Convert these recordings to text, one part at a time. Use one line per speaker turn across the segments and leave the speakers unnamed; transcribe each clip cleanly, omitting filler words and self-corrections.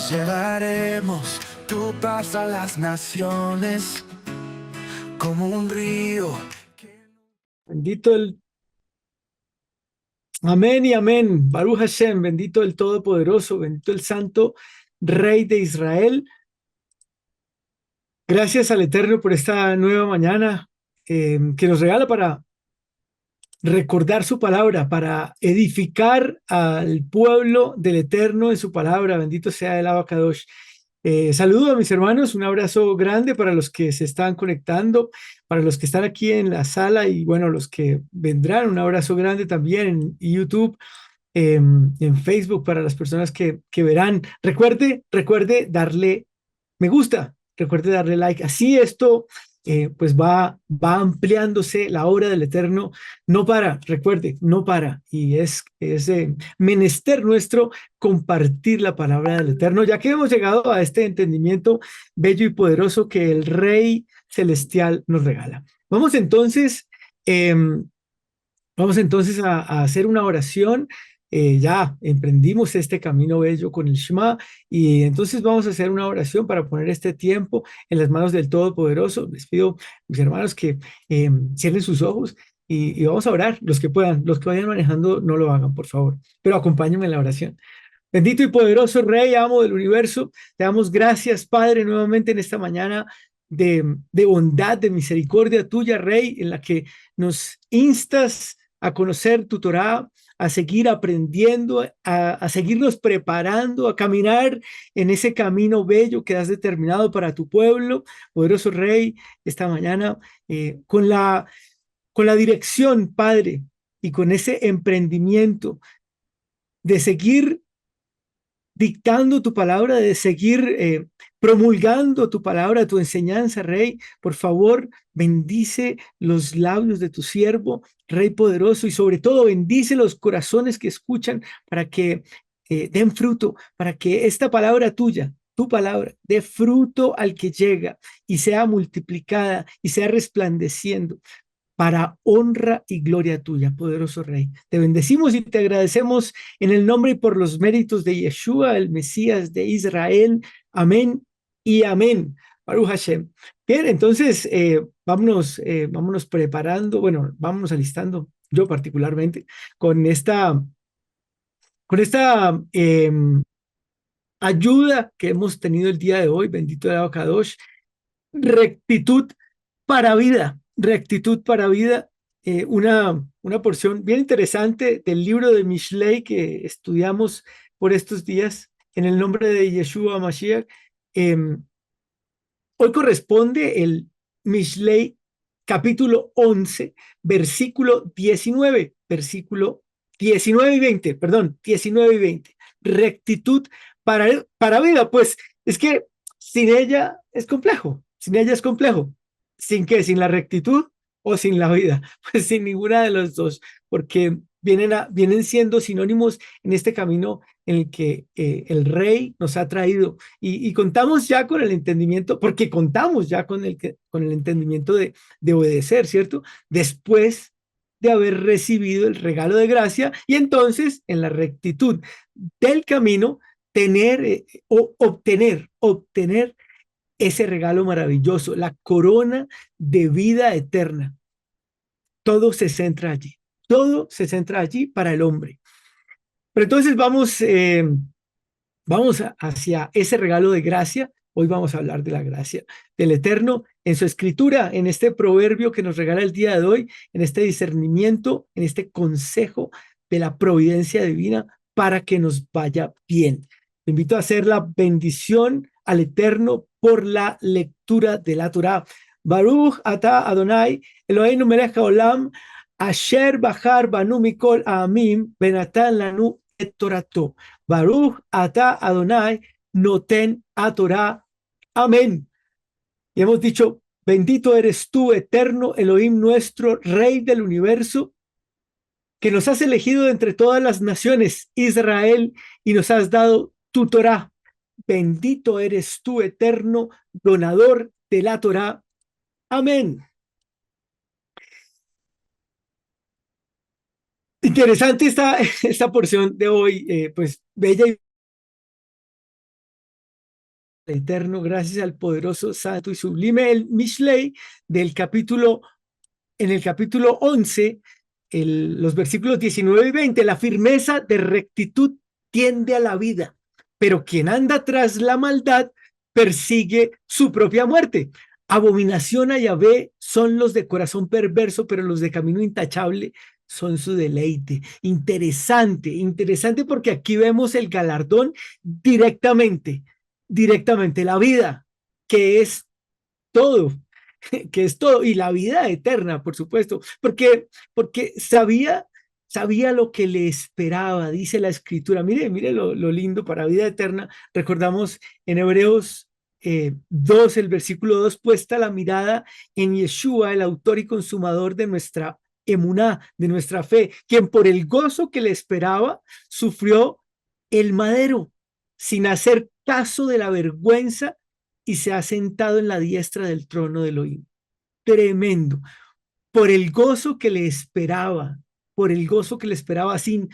Llevaremos tu paz a las naciones como un río.
Bendito el Amén y amén. Baruch Hashem, bendito el Todopoderoso, bendito el Santo Rey de Israel. Gracias al Eterno por esta nueva mañana que nos regala para recordar su palabra, para edificar al pueblo del Eterno en su palabra. Bendito sea el Abacadosh. Saludo a mis hermanos, un abrazo grande para los que se están conectando, para los que están aquí en la sala y bueno, los que vendrán, un abrazo grande también en YouTube, en Facebook para las personas que verán. Recuerde darle me gusta, recuerde darle like. Así esto pues va ampliándose la obra del Eterno. No para, recuerde, no para. Y es menester nuestro compartir la palabra del Eterno, ya que hemos llegado a este entendimiento bello y poderoso que el Rey Celestial nos regala. Em, Vamos entonces a hacer una oración. Ya emprendimos este camino bello con el Shema y entonces vamos a hacer una oración para poner este tiempo en las manos del Todopoderoso. Les pido, mis hermanos, que cierren sus ojos y vamos a orar. Los que puedan, los que vayan manejando, no lo hagan, por favor, pero acompáñenme en la oración. Bendito y poderoso Rey, amo del universo, te damos gracias, Padre, nuevamente en esta mañana de bondad, de misericordia tuya, Rey, en la que nos instas a conocer tu Torá, a seguir aprendiendo, a seguirnos preparando, a caminar en ese camino bello que has determinado para tu pueblo. Poderoso Rey, esta mañana, con la dirección, Padre, y con ese emprendimiento de seguir dictando tu palabra, de seguir promulgando tu palabra, tu enseñanza, Rey. Por favor, bendice los labios de tu siervo, Rey poderoso, y sobre todo bendice los corazones que escuchan para que den fruto, para que esta palabra tuya, tu palabra, dé fruto al que llega y sea multiplicada y sea resplandeciendo para honra y gloria tuya, poderoso Rey. Te bendecimos y te agradecemos en el nombre y por los méritos de Yeshua, el Mesías de Israel. Amén y amén. Baruch Hashem. Bien, entonces vámonos preparando, bueno, vámonos alistando, yo particularmente, con esta ayuda que hemos tenido el día de hoy, bendito el Abacadosh, rectitud para vida, rectitud para vida, una porción bien interesante del libro de Mishlei que estudiamos por estos días en el nombre de Yeshua Mashiach. Eh, Hoy corresponde el Mishlei capítulo 11, versículo 19 y 20, perdón, 19 y 20. Rectitud para vida, pues es que sin ella es complejo, sin ella es complejo. ¿Sin qué? ¿Sin la rectitud o sin la vida? Pues sin ninguna de los dos, porque vienen siendo sinónimos en este camino en el que el Rey nos ha traído y contamos ya con el entendimiento, porque contamos ya con el entendimiento de obedecer, ¿cierto? Después de haber recibido el regalo de gracia y entonces en la rectitud del camino tener o obtener ese regalo maravilloso, la corona de vida eterna. Todo se centra allí, todo se centra allí para el hombre. Pero entonces vamos hacia ese regalo de gracia. Hoy vamos a hablar de la gracia del Eterno en su escritura, en este proverbio que nos regala el día de hoy, en este discernimiento, en este consejo de la providencia divina para que nos vaya bien. Te invito a hacer la bendición al Eterno por la lectura de la Torá. Baruch ata Adonai Eloheinu melech haolam asher bahar banu mikol ha'amim benatan lanu et torato. Baruch ata Adonai noten a Torah. Amén. Y hemos dicho, bendito eres tú, eterno Elohim nuestro, Rey del universo, que nos has elegido de entre todas las naciones, Israel, y nos has dado tu Torah. Bendito eres tú, eterno donador de la Torah. Amén. Interesante esta porción de hoy, pues bella y Eterno, gracias al poderoso, santo y sublime el Mishlei del capítulo, en el capítulo 11, los versículos 19 y 20, la firmeza de rectitud tiende a la vida, pero quien anda tras la maldad persigue su propia muerte. Abominación a Yahvé son los de corazón perverso, pero los de camino intachable son su deleite. Interesante, interesante porque aquí vemos el galardón directamente, directamente, la vida, que es todo, que es todo, y la vida eterna, por supuesto, porque sabía lo que le esperaba, dice la escritura. Mire lo lindo para vida eterna. Recordamos en Hebreos 2, el versículo 2, puesta la mirada en Yeshua, el autor y consumador de nuestra emuná, de nuestra fe, quien por el gozo que le esperaba sufrió el madero, sin hacer caso de la vergüenza, y se ha sentado en la diestra del trono de Elohim. Tremendo. Por el gozo que le esperaba, por el gozo que le esperaba, sin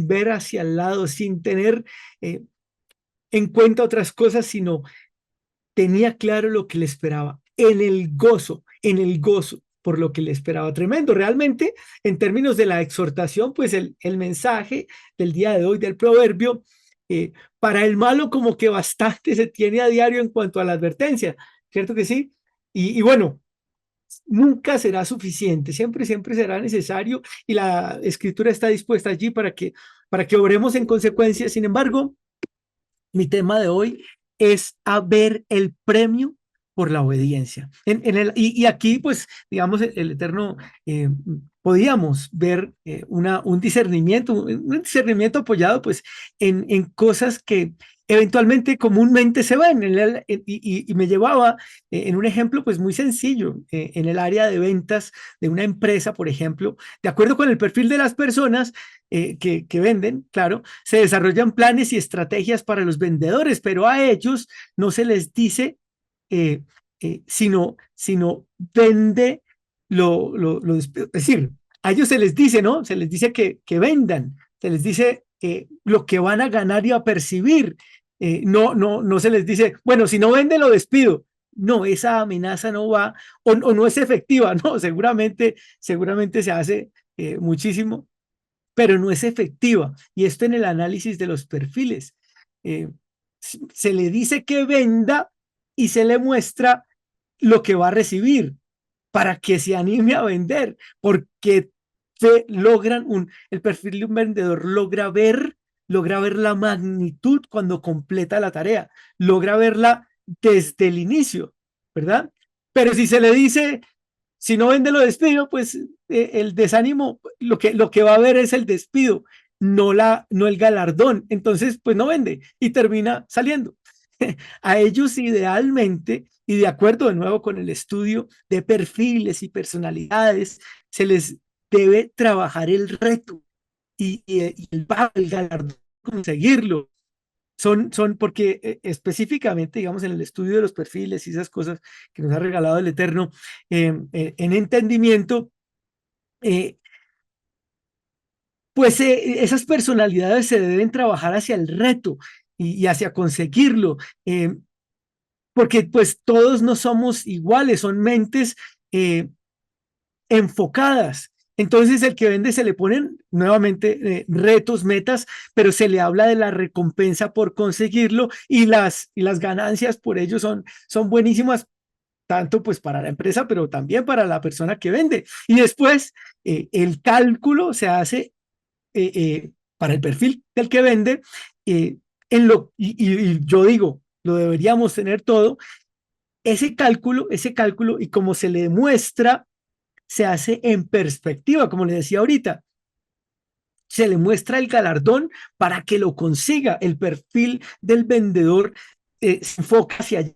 ver hacia el lado, sin tener en cuenta otras cosas, sino tenía claro lo que le esperaba, en el gozo por lo que le esperaba. Tremendo. Realmente, en términos de la exhortación, pues el mensaje del día de hoy del proverbio, para el malo como que bastante se tiene a diario en cuanto a la advertencia, ¿cierto que sí? Y bueno, nunca será suficiente, siempre será necesario y la escritura está dispuesta allí para que obremos en consecuencia. Sin embargo, mi tema de hoy es a ver el premio por la obediencia. Y aquí, pues, digamos, el Eterno, podíamos ver un discernimiento apoyado, pues, en cosas que eventualmente, comúnmente se ven. Y me llevaba en un ejemplo, pues, muy sencillo, en el área de ventas de una empresa, por ejemplo, de acuerdo con el perfil de las personas que venden, claro, se desarrollan planes y estrategias para los vendedores, pero a ellos no se les dice, eh, sino vende es decir, a ellos se les dice, ¿no? Se les dice que vendan, se les dice lo que van a ganar y a percibir. No se les dice, bueno, si no vende, lo despido. No, esa amenaza no va o no es efectiva, no, seguramente se hace muchísimo, pero no es efectiva. Y esto en el análisis de los perfiles. Eh, Se le dice que venda y se le muestra lo que va a recibir para que se anime a vender, porque el perfil de un vendedor logra ver la magnitud cuando completa la tarea, logra verla desde el inicio, ¿verdad? Pero si se le dice, si no vende lo despido, pues el desánimo, lo que va a haber es el despido, no el galardón. Entonces, pues no vende y termina saliendo. A ellos idealmente, y de acuerdo de nuevo con el estudio de perfiles y personalidades, se les debe trabajar el reto y el pago, el galardón, conseguirlo. Son porque específicamente, digamos, en el estudio de los perfiles y esas cosas que nos ha regalado el Eterno, en entendimiento, eh, pues esas personalidades se deben trabajar hacia el reto y hacia conseguirlo, porque pues todos no somos iguales, son mentes enfocadas. Entonces el que vende se le ponen nuevamente retos, metas, pero se le habla de la recompensa por conseguirlo y las ganancias por ello son buenísimas, tanto pues para la empresa, pero también para la persona que vende. Y después el cálculo se hace para el perfil del que vende, y yo digo, lo deberíamos tener todo, ese cálculo, y como se le demuestra, se hace en perspectiva, como le decía ahorita, se le muestra el galardón para que lo consiga. El perfil del vendedor se enfoca hacia allá,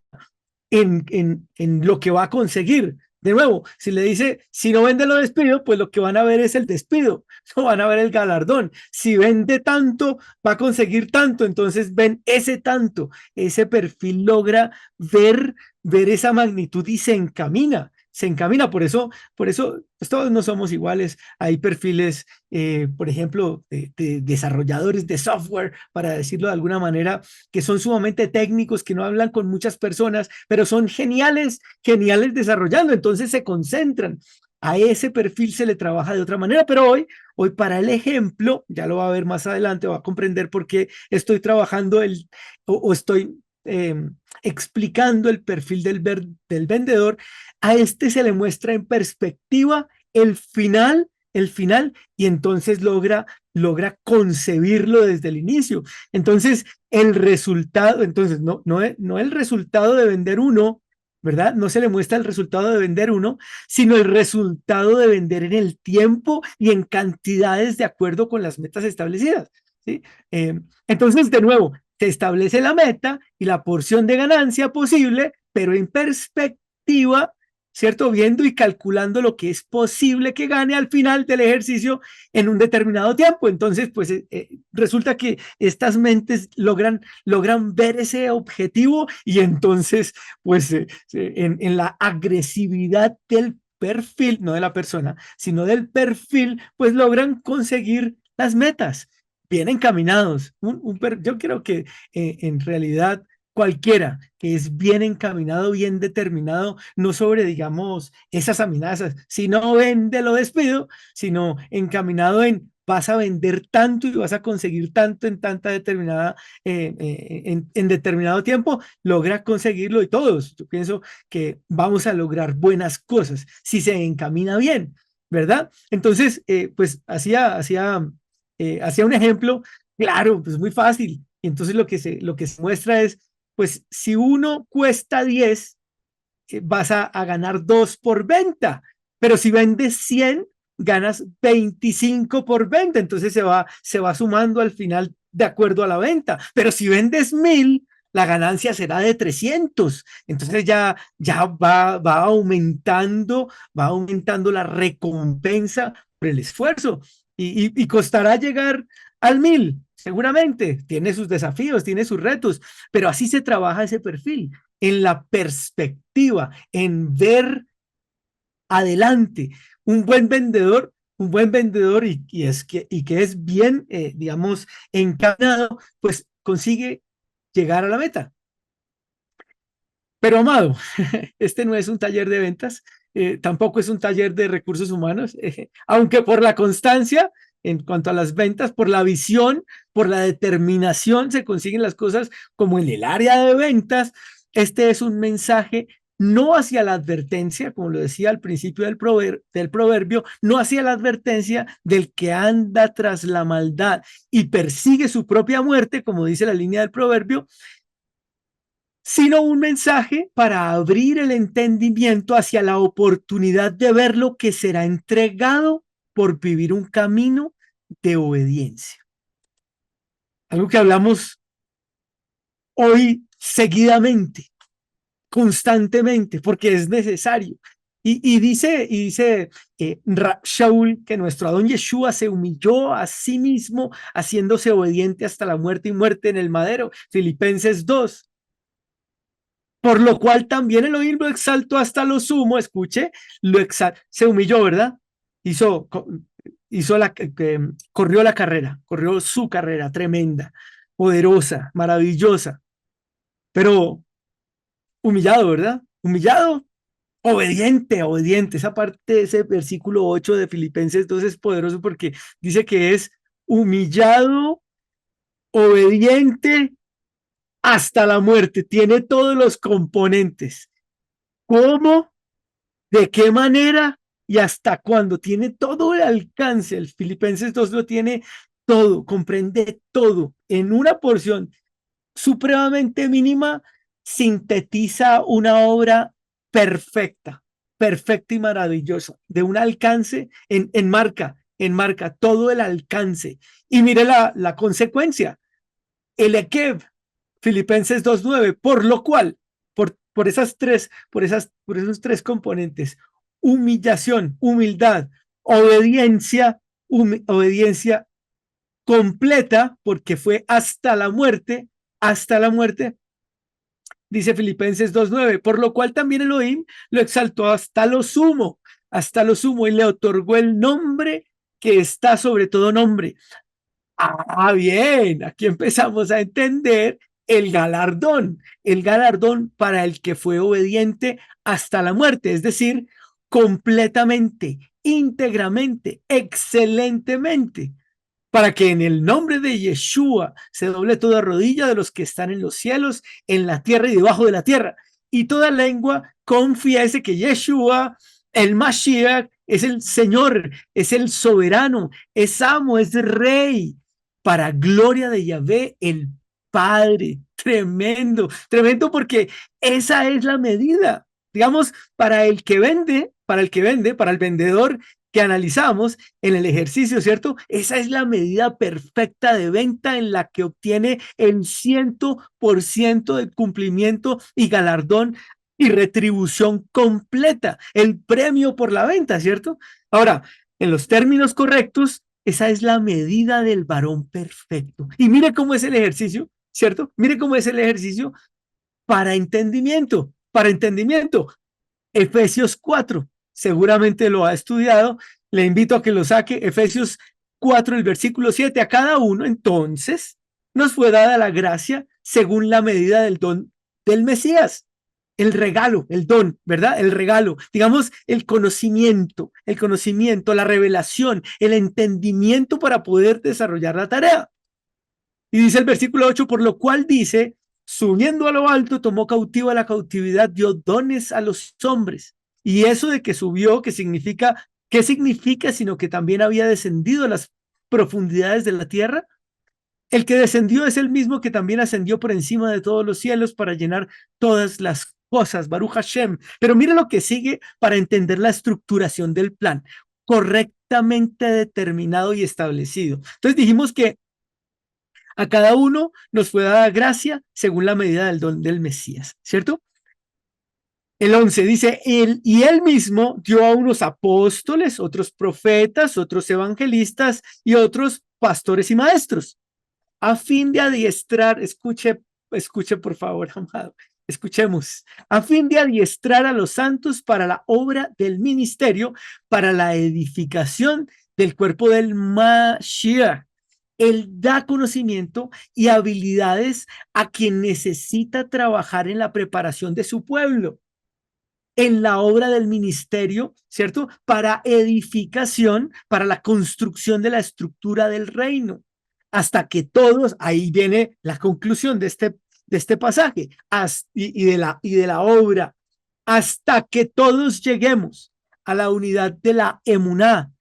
en lo que va a conseguir. De nuevo, si le dice, si no vende lo despido, pues lo que van a ver es el despido, no van a ver el galardón. Si vende tanto, va a conseguir tanto, entonces ven ese tanto, ese perfil logra ver esa magnitud y se encamina. Por eso pues todos no somos iguales. Hay perfiles, por ejemplo, de desarrolladores de software, para decirlo de alguna manera, que son sumamente técnicos, que no hablan con muchas personas, pero son geniales, geniales desarrollando. Entonces se concentran. A ese perfil se le trabaja de otra manera, pero hoy para el ejemplo, ya lo va a ver más adelante, va a comprender por qué estoy trabajando o estoy explicando el perfil del vendedor. A este se le muestra en perspectiva el final, y entonces logra concebirlo desde el inicio. Entonces, el resultado, entonces, no el resultado de vender uno, ¿verdad? No se le muestra el resultado de vender uno, sino el resultado de vender en el tiempo y en cantidades de acuerdo con las metas establecidas, ¿sí? Entonces, de nuevo, se establece la meta y la porción de ganancia posible, pero en perspectiva, ¿cierto? Viendo y calculando lo que es posible que gane al final del ejercicio en un determinado tiempo. Entonces, pues resulta que estas mentes logran ver ese objetivo, y entonces, pues en la agresividad del perfil, no de la persona, sino del perfil, pues logran conseguir las metas bien encaminados. Yo creo que en realidad cualquiera que es bien encaminado, bien determinado, no sobre, digamos, esas amenazas, si no vende, lo despido, sino encaminado en vas a vender tanto y vas a conseguir tanto en tanta determinada, en determinado tiempo, logra conseguirlo, y todos, yo pienso que vamos a lograr buenas cosas si se encamina bien, ¿verdad? Entonces, pues hacía un ejemplo, claro, pues muy fácil. Y entonces lo que se muestra es, pues si uno cuesta 10, vas a ganar 2 por venta, pero si vendes 100, ganas 25 por venta, entonces se va sumando al final de acuerdo a la venta, pero si vendes 1000, la ganancia será de 300, entonces ya va aumentando la recompensa por el esfuerzo, y costará llegar al 1000, seguramente, tiene sus desafíos, tiene sus retos, pero así se trabaja ese perfil, en la perspectiva, en ver adelante. Un buen vendedor y que es bien, digamos, encaminado, pues consigue llegar a la meta. Pero Amado, este no es un taller de ventas, tampoco es un taller de recursos humanos, aunque por la constancia en cuanto a las ventas, por la visión, por la determinación se consiguen las cosas como en el área de ventas. Este es un mensaje no hacia la advertencia, como lo decía al principio del proverbio, no hacia la advertencia del que anda tras la maldad y persigue su propia muerte, como dice la línea del proverbio, sino un mensaje para abrir el entendimiento hacia la oportunidad de ver lo que será entregado por vivir un camino de obediencia. Algo que hablamos hoy seguidamente, constantemente, porque es necesario. Dice Shaul que nuestro Adón Yeshua se humilló a sí mismo, haciéndose obediente hasta la muerte y muerte en el madero. Filipenses 2. Por lo cual también Elohim lo exaltó hasta lo sumo, escuche, se humilló, ¿verdad? Hizo, hizo corrió la carrera, corrió su carrera tremenda, poderosa, maravillosa, pero humillado, ¿verdad? Humillado, obediente, obediente. Esa parte, ese versículo 8 de Filipenses 2 es poderoso porque dice que es humillado, obediente hasta la muerte, tiene todos los componentes. ¿Cómo? ¿De qué manera? ¿Y hasta cuándo? Tiene todo el alcance. El Filipenses 2 lo tiene todo, comprende todo. En una porción supremamente mínima, sintetiza una obra perfecta, perfecta y maravillosa, de un alcance enmarca todo el alcance. Y mire la consecuencia, el Ekeb, Filipenses 2:9, por lo cual, por esos tres componentes, humillación, humildad, obediencia completa, porque fue hasta la muerte, dice Filipenses 2:9, por lo cual también Elohim lo exaltó hasta lo sumo, y le otorgó el nombre que está sobre todo nombre. Ah, bien, aquí empezamos a entender el galardón para el que fue obediente hasta la muerte, es decir, completamente, íntegramente, excelentemente, para que en el nombre de Yeshua se doble toda rodilla de los que están en los cielos, en la tierra y debajo de la tierra, y toda lengua confiese que Yeshua, el Mashiach, es el Señor, es el soberano, es amo, es rey, para gloria de Yahvé, el Padre. Tremendo, tremendo, porque esa es la medida. Digamos, para el vendedor que analizamos en el ejercicio, ¿cierto? Esa es la medida perfecta de venta en la que obtiene el 100% de cumplimiento y galardón y retribución completa, el premio por la venta, ¿cierto? Ahora, en los términos correctos, esa es la medida del varón perfecto. Y mire cómo es el ejercicio, ¿cierto? Mire cómo es el ejercicio para entendimiento, para entendimiento. Efesios 4, seguramente lo ha estudiado, le invito a que lo saque, Efesios 4, el versículo 7, a cada uno entonces nos fue dada la gracia según la medida del don del Mesías, el regalo, el don, ¿verdad? El regalo, digamos, el conocimiento, la revelación, el entendimiento para poder desarrollar la tarea. Y dice el versículo 8, por lo cual dice, subiendo a lo alto, tomó cautivo a la cautividad, dio dones a los hombres. Y eso de que subió, ¿qué significa? Sino que también había descendido a las profundidades de la tierra. El que descendió es el mismo que también ascendió por encima de todos los cielos para llenar todas las cosas, Baruch Hashem. Pero mire lo que sigue para entender la estructuración del plan, correctamente determinado y establecido. Entonces dijimos que a cada uno nos fue dada gracia según la medida del don del Mesías, ¿cierto? El 11 dice, él mismo dio a unos apóstoles, otros profetas, otros evangelistas y otros pastores y maestros, a fin de adiestrar, escuche por favor, amado, escuchemos, a fin de adiestrar a los santos para la obra del ministerio, para la edificación del cuerpo del Mashiach. Él da conocimiento y habilidades a quien necesita trabajar en la preparación de su pueblo, en la obra del ministerio, ¿cierto? Para edificación, para la construcción de la estructura del reino, hasta que todos, ahí viene la conclusión de este pasaje y de la obra, hasta que todos lleguemos a la unidad de la emuná,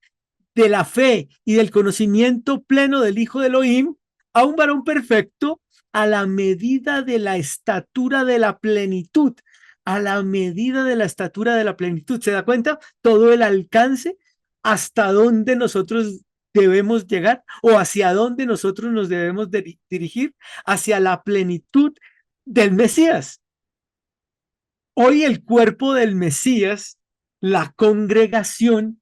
de la fe y del conocimiento pleno del Hijo de Elohim, a un varón perfecto, a la medida de la estatura de la plenitud, a la medida de la estatura de la plenitud. ¿Se da cuenta? Todo el alcance hasta dónde nosotros debemos llegar o hacia dónde nosotros nos debemos dirigir, hacia la plenitud del Mesías. Hoy el cuerpo del Mesías, la congregación,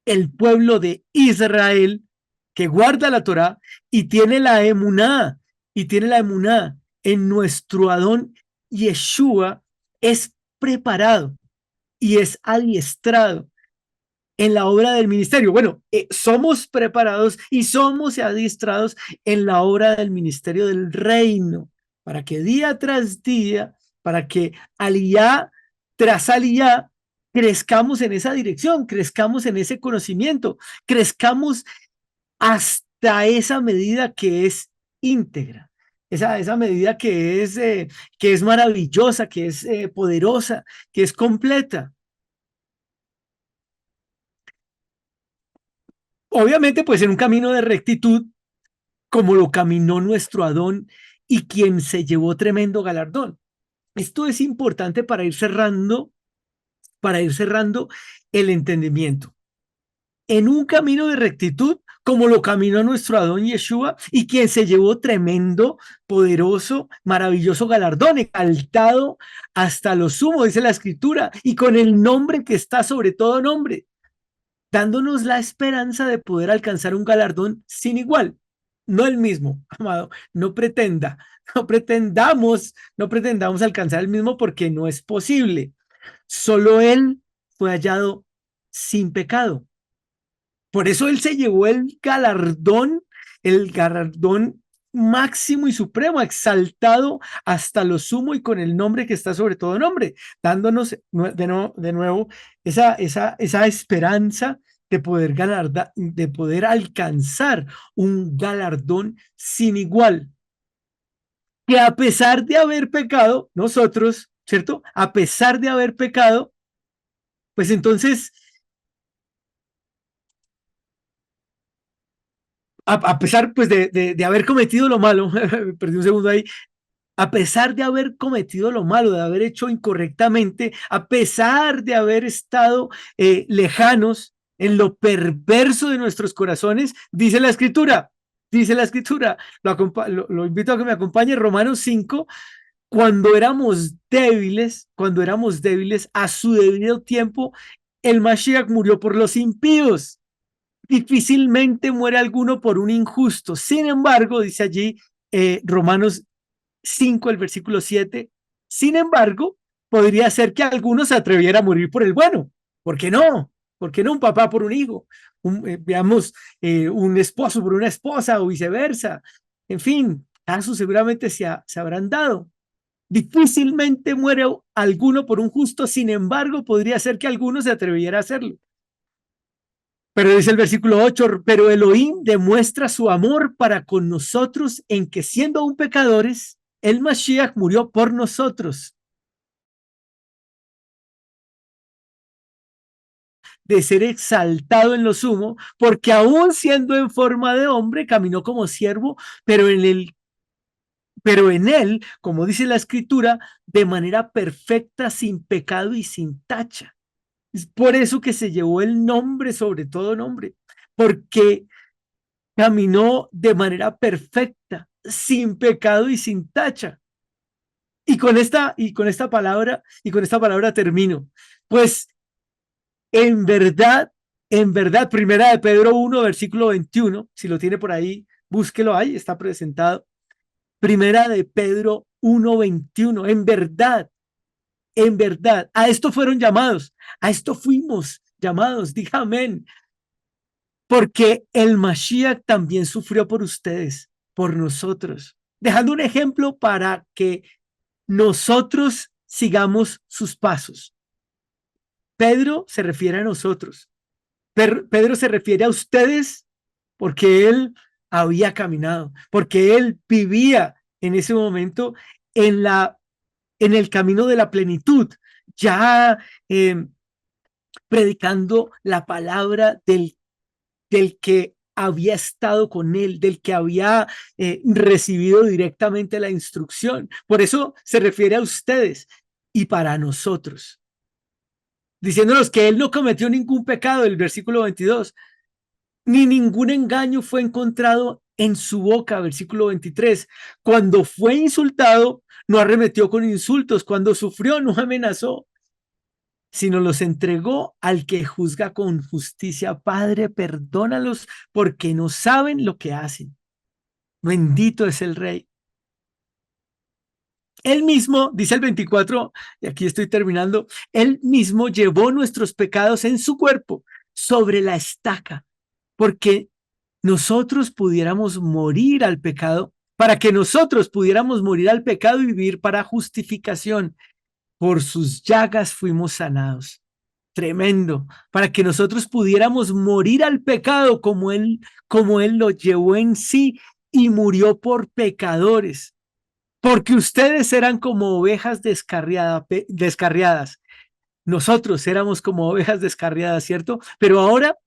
el pueblo de Israel que guarda la Torá y tiene la emuná, en nuestro Adón Yeshua, es preparado y es adiestrado en la obra del ministerio. Bueno, somos preparados y somos adiestrados en la obra del ministerio del reino, para que día tras día, para que aliyá tras aliyá, crezcamos en esa dirección, crezcamos en ese conocimiento, crezcamos hasta esa medida que es íntegra, esa medida que es maravillosa, que es poderosa, que es completa. Obviamente, pues en un camino de rectitud, como lo caminó nuestro Adón y quien se llevó tremendo galardón. Esto es importante para ir cerrando el entendimiento. En un camino de rectitud, como lo caminó nuestro Adón Yeshua, y quien se llevó tremendo, poderoso, maravilloso galardón, exaltado hasta lo sumo, dice la Escritura, y con el nombre que está sobre todo nombre, dándonos la esperanza de poder alcanzar un galardón sin igual. no el mismo, amado, no pretenda, no pretendamos alcanzar el mismo porque no es posible. Solo él fue hallado sin pecado. Por eso él se llevó el galardón máximo y supremo, exaltado hasta lo sumo y con el nombre que está sobre todo nombre, dándonos de nuevo esa esperanza de poder de poder alcanzar un galardón sin igual, que a pesar de haber pecado, nosotros, ¿cierto? A pesar de haber pecado, pues entonces a pesar pues de haber cometido lo malo, perdí un segundo ahí, a pesar de haber cometido lo malo, de haber hecho incorrectamente, a pesar de haber estado lejanos en lo perverso de nuestros corazones, dice la escritura, lo invito a que me acompañe, Romanos 5, cuando éramos débiles, a su debido tiempo, el Mashiach murió por los impíos. Difícilmente muere alguno por un injusto. Sin embargo, dice allí Romanos 5, el versículo 7, sin embargo, podría ser que alguno se atreviera a morir por el bueno. ¿Por qué no? ¿Por qué no un papá por un hijo? Veamos, un esposo por una esposa o viceversa. En fin, casos seguramente se habrán dado. Difícilmente muere alguno por un justo, sin embargo, podría ser que alguno se atreviera a hacerlo. Pero dice el versículo 8, pero Elohim demuestra su amor para con nosotros en que siendo aún pecadores, el Mashiach murió por nosotros, de ser exaltado en lo sumo, porque aún siendo en forma de hombre, caminó como siervo, pero pero en él, como dice la escritura, de manera perfecta, sin pecado y sin tacha. Es por eso que se llevó el nombre sobre todo nombre, porque caminó de manera perfecta, sin pecado y sin tacha. Y con esta palabra termino. Pues en verdad, primera de Pedro 1, versículo 21, si lo tiene por ahí, búsquelo ahí, está presentado. Primera de Pedro 1, 21, en verdad, a esto fueron llamados, a esto fuimos llamados, diga amén, porque el Mashiach también sufrió por ustedes, por nosotros, dejando un ejemplo para que nosotros sigamos sus pasos. Pedro se refiere a nosotros. Pedro se refiere a ustedes porque él había caminado, porque él vivía en ese momento en en el camino de la plenitud, ya eh, predicando la palabra del que había estado con él, del que había recibido directamente la instrucción. Por eso se refiere a ustedes y para nosotros, diciéndonos que él no cometió ningún pecado, el versículo 22, ni ningún engaño fue encontrado en su boca, versículo 23. Cuando fue insultado, no arremetió con insultos, cuando sufrió, no amenazó, sino los entregó al que juzga con justicia. Padre, perdónalos porque no saben lo que hacen. Bendito es el Rey. Él mismo, dice el 24, y aquí estoy terminando, él mismo llevó nuestros pecados en su cuerpo sobre la estaca, porque nosotros pudiéramos morir al pecado, para que nosotros pudiéramos morir al pecado y vivir para justificación. Por sus llagas fuimos sanados. Tremendo, para que nosotros pudiéramos morir al pecado como él lo llevó en sí y murió por pecadores, porque ustedes eran como ovejas descarriadas. Nosotros éramos como ovejas descarriadas, ¿cierto? Pero ahora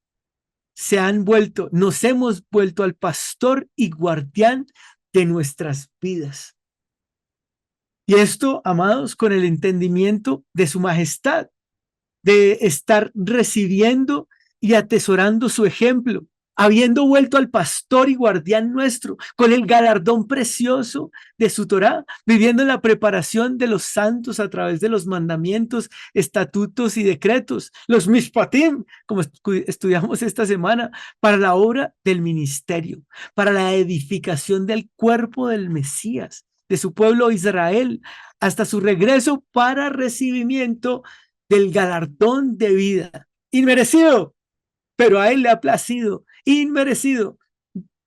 nos hemos vuelto al pastor y guardián de nuestras vidas. Y esto, amados, con el entendimiento de su majestad, de estar recibiendo y atesorando su ejemplo, habiendo vuelto al pastor y guardián nuestro, con el galardón precioso de su Torá, viviendo en la preparación de los santos a través de los mandamientos, estatutos y decretos, los mishpatim, como estudiamos esta semana, para la obra del ministerio, para la edificación del cuerpo del Mesías, de su pueblo Israel, hasta su regreso para recibimiento del galardón de vida inmerecido, pero a él le ha placido, inmerecido,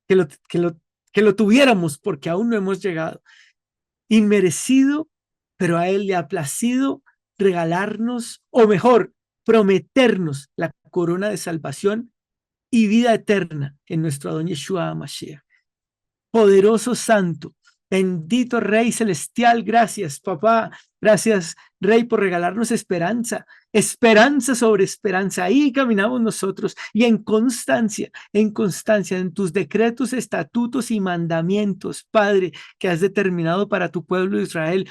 que lo tuviéramos, porque aún no hemos llegado. Inmerecido, pero a él le ha placido regalarnos, o mejor, prometernos la corona de salvación y vida eterna en nuestro Adón Yeshua Mashiach. Poderoso Santo, bendito Rey Celestial, gracias, Papá, gracias, Rey, por regalarnos esperanza, esperanza sobre esperanza. Ahí caminamos nosotros y en constancia, en tus decretos, estatutos y mandamientos, Padre, que has determinado para tu pueblo Israel,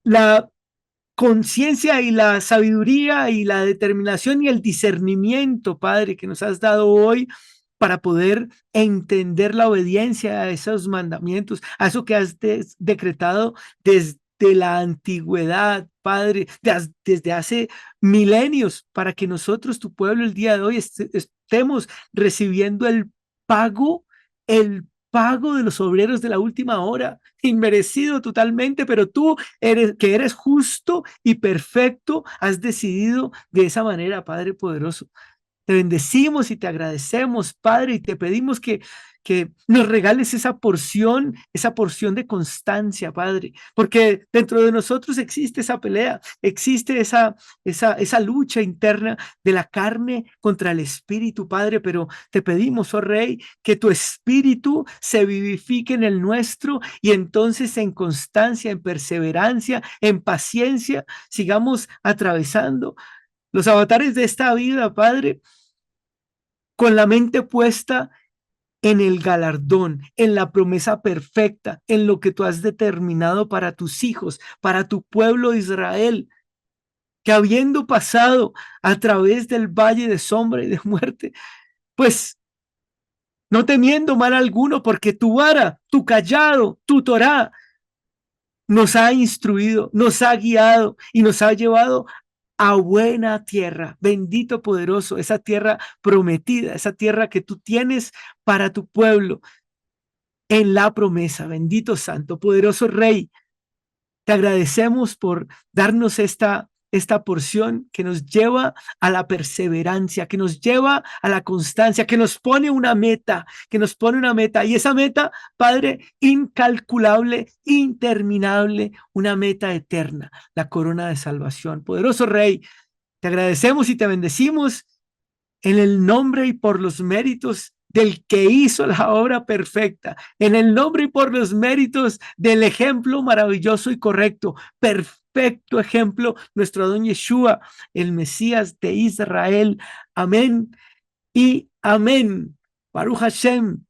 la conciencia y la sabiduría y la determinación y el discernimiento, Padre, que nos has dado hoy para poder entender la obediencia a esos mandamientos, a eso que has decretado desde la antigüedad, Padre, desde hace milenios, para que nosotros, tu pueblo, el día de hoy estemos recibiendo el pago de los obreros de la última hora, inmerecido totalmente, pero tú que eres justo y perfecto, has decidido de esa manera, Padre poderoso. Te bendecimos y te agradecemos, Padre, y te pedimos que nos regales esa porción de constancia, Padre, porque dentro de nosotros existe esa pelea, existe esa lucha interna de la carne contra el espíritu, Padre, pero te pedimos, oh Rey, que tu espíritu se vivifique en el nuestro y entonces en constancia, en perseverancia, en paciencia, sigamos atravesando los avatares de esta vida, Padre, con la mente puesta en el galardón, en la promesa perfecta, en lo que tú has determinado para tus hijos, para tu pueblo Israel, que habiendo pasado a través del valle de sombra y de muerte, pues no temiendo mal alguno, porque tu vara, tu callado, tu Torá nos ha instruido, nos ha guiado y nos ha llevado a buena tierra, bendito poderoso, esa tierra prometida, esa tierra que tú tienes para tu pueblo en la promesa, bendito santo, poderoso Rey. Te agradecemos por darnos esta porción que nos lleva a la perseverancia, que nos lleva a la constancia, que nos pone una meta, y esa meta, Padre, incalculable, interminable, una meta eterna, la corona de salvación. Poderoso Rey, te agradecemos y te bendecimos en el nombre y por los méritos del que hizo la obra perfecta, en el nombre y por los méritos del ejemplo maravilloso y correcto, perfecto ejemplo, nuestro Adón Yeshua, el Mesías de Israel. Amén y amén. Baruch Hashem.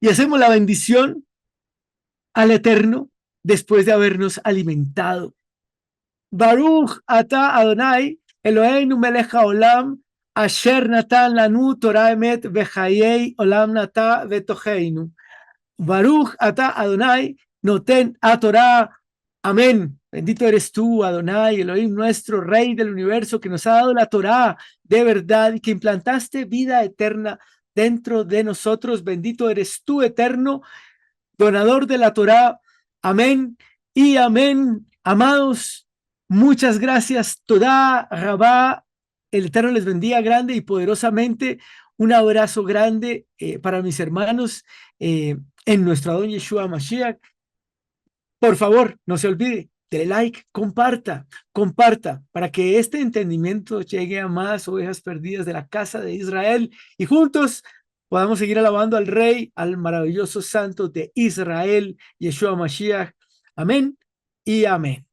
Y hacemos la bendición al Eterno después de habernos alimentado. Baruch ata Adonai Eloheinu melech haolam asher natan lanu Torah emet vechayei olam nata vetocheinu. Baruch ata Adonai noten a Torah. Amén. Bendito eres tú, Adonai, Elohim nuestro, Rey del universo, que nos ha dado la Torah de verdad y que implantaste vida eterna dentro de nosotros. Bendito eres tú, eterno, donador de la Torá. Amén y amén. Amados, muchas gracias. Todá, Rabá, el Eterno les bendiga grande y poderosamente. Un abrazo grande para mis hermanos en nuestro Adón Yeshua Mashiach. Por favor, no se olvide, dale like, comparta para que este entendimiento llegue a más ovejas perdidas de la casa de Israel y juntos podamos seguir alabando al Rey, al maravilloso Santo de Israel, Yeshua Mashiach. Amén y amén.